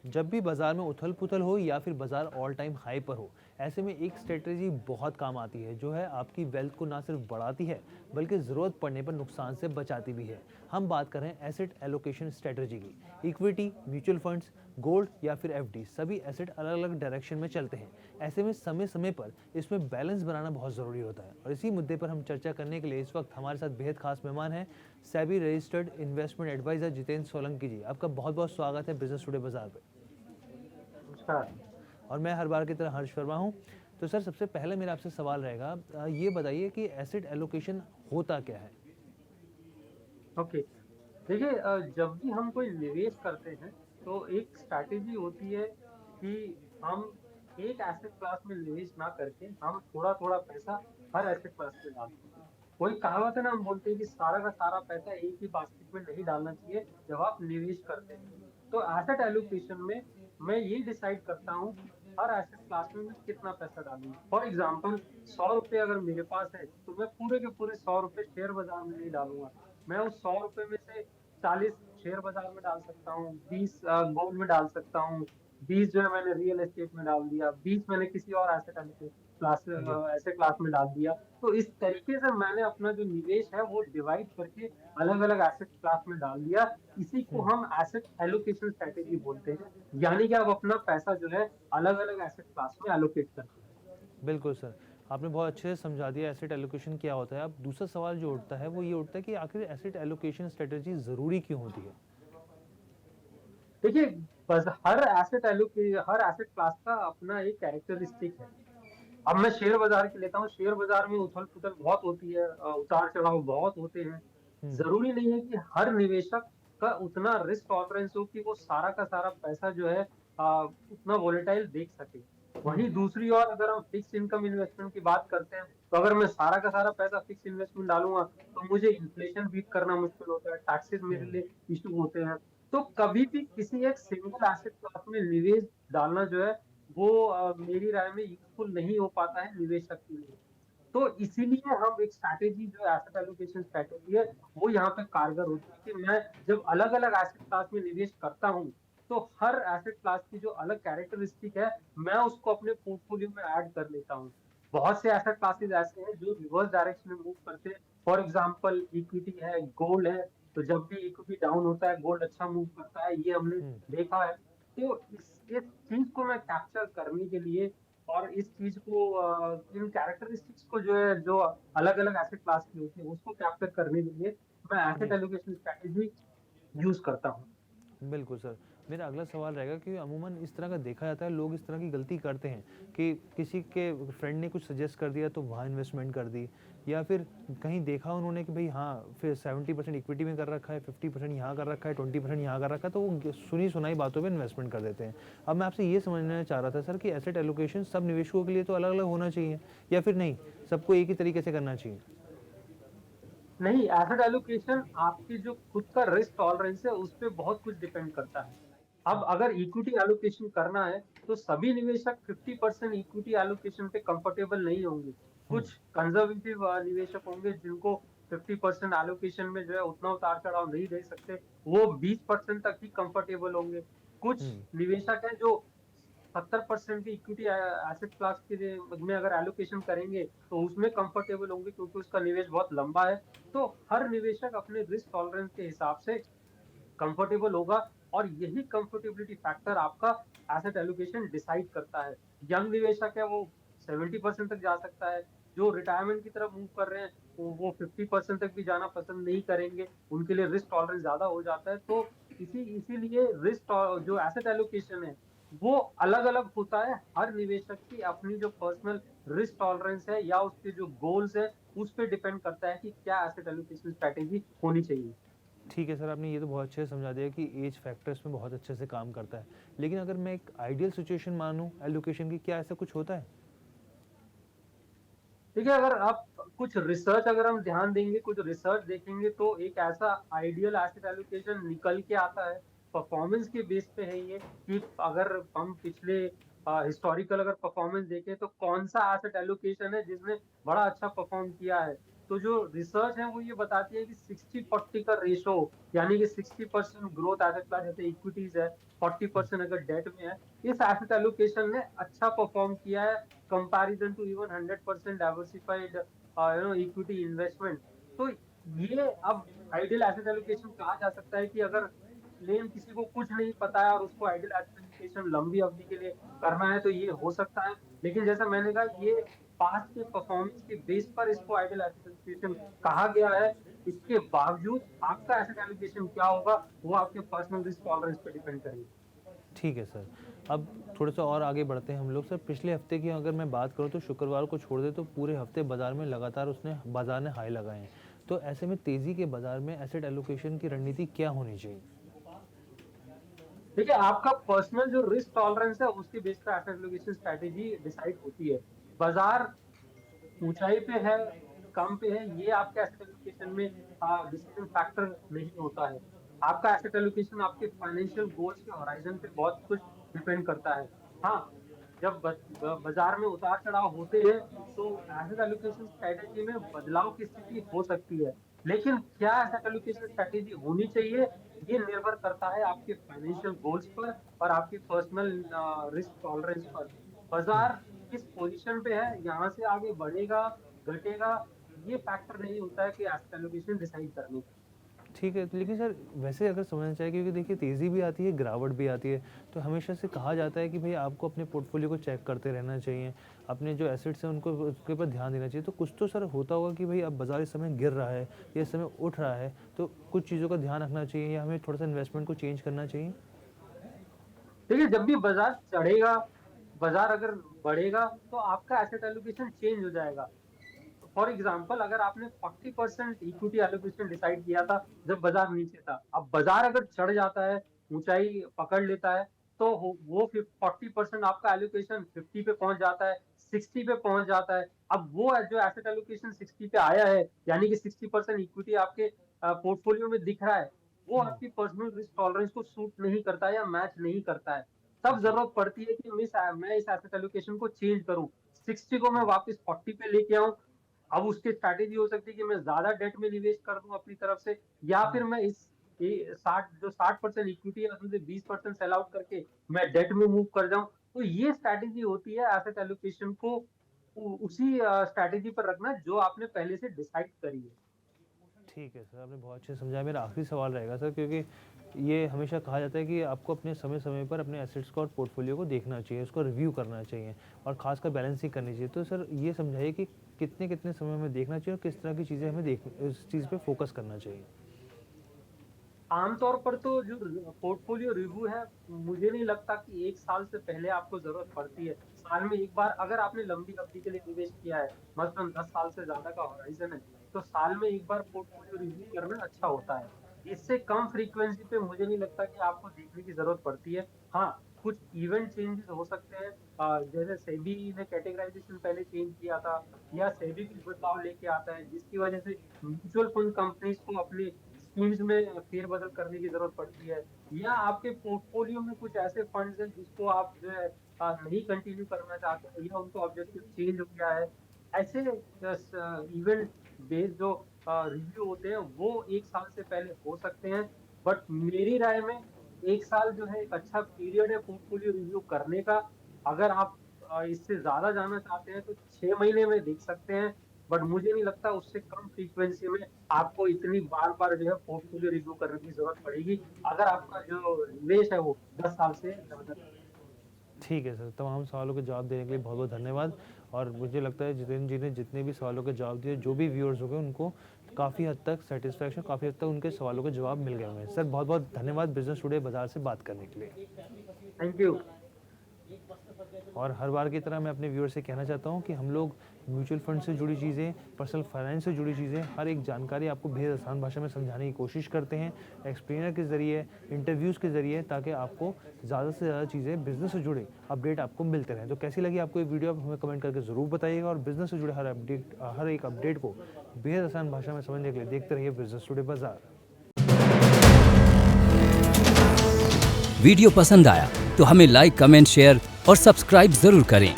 जब भी बाजार में उथल-पुथल हो या फिर बाजार ऑल टाइम हाई पर हो, ऐसे में एक स्ट्रेटजी बहुत काम आती है, जो है आपकी वेल्थ को ना सिर्फ बढ़ाती है, बल्कि ज़रूरत पड़ने पर नुकसान से बचाती भी है। हम बात कर रहे हैं एसेट एलोकेशन स्ट्रेटजी की। इक्विटी, म्यूचुअल फंड्स, गोल्ड या फिर एफडी, सभी एसेट अलग-अलग डायरेक्शन में चलते हैं। ऐसे में समय-समय पर इसमें बैलेंस बनाना बहुत ज़रूरी होता है और इसी मुद्दे पर हम चर्चा करने के लिए इस वक्त हमारे साथ बेहद खास मेहमान हैं, SEBI registered investment advisor Jitendra Solanki ji. आपका बहुत-बहुत स्वागत है बिज़नेस टुडे बाजार पे। नमस्कार। और मैं हर बार की तरह हर्ष वर्मा हूँ। तो सर, सबसे पहले मेरा आपसे सवाल रहेगा, ये बताइए कि एसेट एलोकेशन होता क्या है? ओके, देखिए जब भी हम कोई निवेश करते हैं, तो एक स्ट्रैटेजी होती है कि हम एक एसेट क्लास में निवेश ना करके हम थोड़ा-थोड़ा पैसा हर एसेट क्लास में डालें। कोई कहावत है ना, हम बोलते हैं कि सारा का सारा पैसा एक ही बास्केट में नहीं डालना चाहिए जब आप निवेश करते हैं। तो एसेट एलोकेशन में मैं ये डिसाइड करता हूँ कि हर एसेट क्लास में मैं कितना पैसा डालूँगा। फॉर एग्जांपल ₹100 अगर मेरे पास है, तो मैं पूरे के पूरे ₹100 शेयर बाजार में नहीं डालूँगा। मैं उस ₹100 में से 40 शेयर बाजार में डाल सकता हूँ, 20 गोल्ड में डाल सकता हूँ, 20 जो है मैंने रियल एस्टेट में डाल दिया, 20 मैंने किसी और जी। एसेट क्लास में डाल दिया। तो इस तरीके से मैंने अपना जो निवेश है वो डिवाइड करके अलग-अलग एसेट क्लास में डाल दिया। इसी को हुँ। हम एसेट एलोकेशन स्ट्रैटेजी बोलते हैं। यानी कि आप अपना पैसा जो है अलग-अलग एसेट क्लास में एलोकेट करते हैं। बिल्कुल सर, आपने बहुत अच्छे से समझा दिया एसेट एलोकेशन क्या होता है। अब दूसरा सवाल जो उठता है वो ये उठता है कि आखिर एसेट एलोकेशन स्ट्रेटजी ज़रूरी क्यों होती है? देखिए, बस हर एसेट क्लास का अपना एक कैरेक्टरिस्टिक है। अब मैं शेयर बाजार की लेता हूँ, शेयर बाजार में उथल-पुथल बहुत होती है, उतार-चढ़ाव बहुत होते हैं। हुँ। ज़रूरी नहीं है कि हर निवेशक का उतना रिस्क टॉलरेंस हो कि वो सारा का सारा पैसा जो है उतना वोलेटाइल देख सके। हुँ। वहीं दूसरी ओर अगर हम फिक्स्ड इनकम इन्वेस्टमेंट की बात करते हैं, तो अगर मैं सारा का सारा पैसा फिक्स्ड इन्वेस्टमेंट डालूँगा, तो मुझे इन्फ्लेशन बीट करना मुश्किल होता है, टैक्सेस मेरे हुँ। लिए इश्यू होते हैं। तो कभी भी किसी एक सिंगल एसेट क्लास में निवेश डालना जो है वो मेरी राय में यूज़फुल नहीं हो पाता है निवेशक के लिए। तो इसीलिए हम एक स्ट्रैटेजी जो एसेट एलोकेशन स्ट्रैटेजी है, वो यहाँ पे कारगर होती है कि मैं जब अलग-अलग एसेट क्लास में निवेश करता हूँ, तो हर एसेट क्लास की जो अलग कैरेक्टरिस्टिक है, मैं उसको अपने पोर्टफोलियो में ऐड कर लेता हूँ। बहुत से एसेट क्लासेस ऐसे हैं जो रिवर्स डायरेक्शन में मूव करते हैं। फॉर एग्जांपल इक्विटी है, गोल्ड है, तो जब भी इक्विटी डाउन होता है, गोल्ड अच्छा मूव करता है, ये हमने हुँ। देखा है। तो इस चीज़ को मैं कैप्चर करने के लिए और इस चीज़ को इन कैरेक्टरिस्टिक्स को जो है, जो अलग-अलग एसेट क्लास की होती है, उसको कैप्चर करने के लिए मैं एसेट जी। एलोकेशन स्ट्रैटेजी यूज़ करता हूँ। बिल्कुल सर। मेरा अगला सवाल रहेगा कि अमूमन इस तरह का देखा जाता है, लोग इस तरह की गलती करते हैं कि किसी के फ्रेंड ने कुछ सजेस्ट कर दिया तो वहाँ इन्वेस्टमेंट कर दी, या फिर कहीं देखा उन्होंने कि भई हाँ, फिर 70% इक्विटी में कर रखा है, 50% यहाँ कर रखा है, 20% यहाँ कर रखा है, तो वो सुनी-सुनाई बातों पे इन्वेस्टमेंट कर देते हैं। अब मैं आपसे ये समझना चाह रहा था सर कि एसेट एलोकेशन सब निवेशकों के लिए तो अलग-अलग होना चाहिए, या फिर नहीं, सबको एक ही तरीके से करना चाहिए? नहीं, एसेट एलोकेशन आपकी जो खुद का रिस्क टॉलरेंस है, उस पे बहुत कुछ डिपेंड करता है। अब अगर इक्विटी एलोकेशन करना है, तो सभी निवेशक 50% इक्विटी एलोकेशन पे कंफर्टेबल नहीं होंगे। हुँ। कुछ कंजर्वेटिव निवेशक होंगे जिनको 50% एलोकेशन में जो है उतना उतार-चढ़ाव नहीं देख सकते, वो 20% तक ही कंफर्टेबल होंगे। कुछ हुँ। निवेशक हैं जो 70% की इक्विटी एसेट क्लास के में अगर एलोकेशन करेंगे, तो उसमें कंफर्टेबल होंगे क्योंकि उसका निवेश बहुत लंबा है। तो हर निवेशक अपने रिस्क टॉलरेंस के हिसाब से कंफर्टेबल होगा और यही कंफर्टेबिलिटी फैक्टर आपका एसेट एलोकेशन डिसाइड करता है। यंग निवेशक है वो 70% तक जा सकता है, जो रिटायरमेंट की तरफ मूव कर रहे हैं वो 50% तक भी जाना पसंद नहीं करेंगे, उनके लिए रिस्क टॉलरेंस ज़्यादा हो जाता है। तो इसीलिए जो एसेट एलोकेशन है, वो अलग-अलग होता है। हर निवेशक की अपनी जो पर्सनल रिस्क टॉलरेंस है या उसके जो गोल्स हैं, उस पे डिपेंड करता है कि क्या एसेट एलोकेशन स्ट्रैटेजी होनी चाहिए। ठीक है सर, आपने ये तो बहुत अच्छे से समझा दिया कि एज फैक्टर इसमें बहुत अच्छे से काम करता है। लेकिन अगर मैं एक आइडियल सिचुएशन मानूँ एलोकेशन की, क्या ऐसा कुछ होता है? देखिए, अगर हम ध्यान देंगे, कुछ रिसर्च देखेंगे तो एक ऐसा आइडियल एसेट एलोकेशन निकल के आता है। परफॉर्मेंस के बेस पे है ये कि अगर हम पिछले हिस्टोरिकल अगर परफॉर्मेंस देखें तो कौन-सा एसेट एलोकेशन है जिसने बड़ा अच्छा परफॉर्म किया है। तो जो रिसर्च है वो ये बताती है कि 60-40 का रेशो, यानी कि 60% ग्रोथ एसेट क्लास जैसे इक्विटीज है, 40% अगर डेट में है, इस एसेट एलोकेशन ने अच्छा परफॉर्म किया है comparison to even 100% diversified equity investment. तो ये अब आइडियल एसेट एलोकेशन कहा जा सकता है कि अगर प्लेन किसी को कुछ नहीं पता है और उसको आइडियल एसेट एलोकेशन लंबी अवधि के लिए करना है तो ये हो सकता है। लेकिन जैसा मैंने कहा, ये पास्ट के परफॉर्मेंस के बेस पर इसको आइडियल एसेट एलोकेशन कहा गया है। इसके बावजूद आपका एसेट एलोकेशन क्या होगा वो आपके पर्सनल रिस्क टॉलरेंस पे डिपेंड करेगा। ठीक है सर। अब थोड़ा सा और आगे बढ़ते हैं हम लोग। सर पिछले हफ्ते की अगर मैं बात करूं तो शुक्रवार को छोड़ दे तो पूरे हफ्ते बाजार में लगातार बाजार ने हाई लगाए हैं। तो ऐसे में तेज़ी के बाजार में एसेट एलोकेशन की रणनीति क्या होनी चाहिए? देखिए, आपका पर्सनल जो रिस्क टॉलरेंस है उसके बेस पर एसेट एलोकेशन स्ट्रेटेजी डिसाइड होती है। बाजार ऊंचाई पे है, कम पे है, ये आपके एसेट एलोकेशन में डिसीजन फैक्टर नहीं होता है। आपका एसेट एलोकेशन आपके फाइनेंशियल गोल्स के होराइजन पे बहुत कुछ डिपेंड करता है। हाँ, जब बाजार में उतार चढ़ाव होते हैं तो एसेट एलोकेशन स्ट्रेटेजी में बदलाव की स्थिति हो सकती है। लेकिन क्या एसेट एलोकेशन स्ट्रेटेजी होनी चाहिए, ये निर्भर करता है आपके फाइनेंशियल गोल्स पर और आपके पर्सनल रिस्क टॉलरेंस पर। बाजार किस पोजीशन पे है, यहाँ से आगे बढ़ेगा, घटेगा, ये फैक्टर नहीं होता है कि एसेट एलोकेशन डिसाइड करने का। ठीक है, लेकिन सर वैसे अगर समझना चाहिए, क्योंकि देखिए तेज़ी भी आती है, गिरावट भी आती है, तो हमेशा से कहा जाता है कि भाई आपको अपने पोर्टफोलियो को चेक करते रहना चाहिए, अपने जो एसेट्स हैं उनको उसके ऊपर ध्यान देना चाहिए। तो कुछ तो सर होता होगा कि भाई अब बाजार इस समय गिर रहा है या इस समय उठ रहा है, तो कुछ चीज़ों का ध्यान रखना चाहिए या हमें थोड़ा सा इन्वेस्टमेंट को चेंज करना चाहिए? देखिए, जब भी बाजार चढ़ेगा, बाजार अगर बढ़ेगा तो आपका एसेट एलोकेशन चेंज हो जाएगा। फॉर एग्जाम्पल, अगर आपने 40% इक्विटी एलोकेशन डिसाइड किया था जब बाजार नीचे था, अब बाजार अगर चढ़ जाता है, ऊंचाई पकड़ लेता है, तो वो 40% आपका एलोकेशन 50 पे पहुंच जाता है, 60 पे पहुंच जाता है। अब वो जो एसेट एलोकेशन 60 पे आया है, यानी कि 60% इक्विटी आपके पोर्टफोलियो में दिख रहा है, वो आपकी पर्सनल रिस्क टॉलरेंस को सूट नहीं करता है या मैच नहीं करता है। तब जरूरत पड़ती है कि मैं इस एसेट एलोकेशन को चेंज करूं, 60 को मैं वापस 40 पे लेके आऊं। अब उसकी स्ट्रैटेजी हो सकती है कि मैं ज्यादा डेट में निवेश कर दूं अपनी तरफ से, या फिर मैं इस 60% इक्विटी है उसमें से 20% सेल आउट करके मैं डेट में मूव कर जाऊं। तो ये स्ट्रैटेजी होती है एसेट एलोकेशन को उसी स्ट्रैटेजी पर रखना जो आपने पहले से डिसाइड करी है। ठीक है सर, आपने बहुत अच्छे से समझाया। मेरा आखिरी सवाल रहेगा सर, क्योंकि ये हमेशा कहा जाता है कि आपको अपने समय समय पर अपने एसेट्स को और पोर्टफोलियो को देखना चाहिए, उसको रिव्यू करना चाहिए और खासकर बैलेंसिंग करनी चाहिए। तो सर ये समझाइए कि कितने कितने समय में देखना चाहिए और किस तरह की चीज़ें हमें इस चीज़ पे फोकस करना चाहिए? आमतौर पर तो जो पोर्टफोलियो रिव्यू है, मुझे नहीं लगता कि 1 साल से पहले आपको जरूरत पड़ती है। साल में एक बार अगर आपने लंबी अवधि के लिए निवेश किया है, मसलन 10 साल से ज्यादा का होराइजन है, तो साल में एक बार पोर्टफोलियो रिव्यू करना अच्छा होता है। इससे कम फ्रीक्वेंसी पे मुझे नहीं लगता कि आपको देखने की जरूरत पड़ती है। हाँ, कुछ इवेंट चेंजेस हो सकते हैं, जैसे सेबी ने कैटेगराइजेशन पहले चेंज किया था, या सेबी कुछ बदलाव लेके आता है जिसकी वजह से म्यूचुअल फंड कंपनीज को अपने स्कीम्स में फेरबदल करने की जरूरत पड़ती है, या आपके पोर्टफोलियो में कुछ ऐसे फंड्स हैं जिसको आप जो है नहीं कंटिन्यू करना चाहते हैं, या उनको ऑब्जेक्टिव चेंज हो गया है। ऐसे इवेंट बेस्ड जो रिव्यू होते हैं वो 1 साल से पहले हो सकते हैं। बट मेरी राय में 1 साल जो है एक अच्छा पीरियड है पोर्टफोलियो रिव्यू करने का। अगर आप इससे ज्यादा जाना चाहते हैं तो 6 महीने में देख सकते हैं, बट मुझे नहीं लगता उससे कम फ्रीक्वेंसी में आपको इतनी बार बार जो है पोर्टफोलियो रिव्यू करने की जरूरत पड़ेगी, अगर आपका जो निवेश है वो 10 साल से ज्यादा। ठीक है सर, तमाम सवालों के जवाब देने के लिए बहुत बहुत धन्यवाद। और मुझे लगता है जितेंद्र जी ने जितने भी सवालों के जवाब दिए, जो भी व्यूअर्स हो गए उनको काफ़ी हद तक सेटिस्फैक्शन, काफ़ी हद तक उनके सवालों के जवाब मिल गए होंगे। सर बहुत बहुत धन्यवाद बिजनेस टुडे बाजार से बात करने के लिए। Thank you. और हर बार की तरह मैं अपने व्यूअर से कहना चाहता हूं कि हम लोग म्यूचुअल फंड से जुड़ी चीज़ें, पर्सनल फाइनेंस से जुड़ी चीज़ें, हर एक जानकारी आपको बेहद आसान भाषा में समझाने की कोशिश करते हैं, एक्सप्लेनर के ज़रिए, इंटरव्यूज़ के ज़रिए, ताकि आपको ज़्यादा से ज़्यादा चीज़ें बिजनेस से जुड़े अपडेट आपको मिलते रहें। तो कैसी लगी आपको ये वीडियो, आप हमें कमेंट करके ज़रूर बताइएगा। और बिजनेस से जुड़े हर एक अपडेट को बेहद आसान भाषा में समझने के लिए देखते रहिए बिजनेस टुडे बाजार। वीडियो पसंद आया तो हमें लाइक, कमेंट, शेयर और सब्सक्राइब जरूर करें।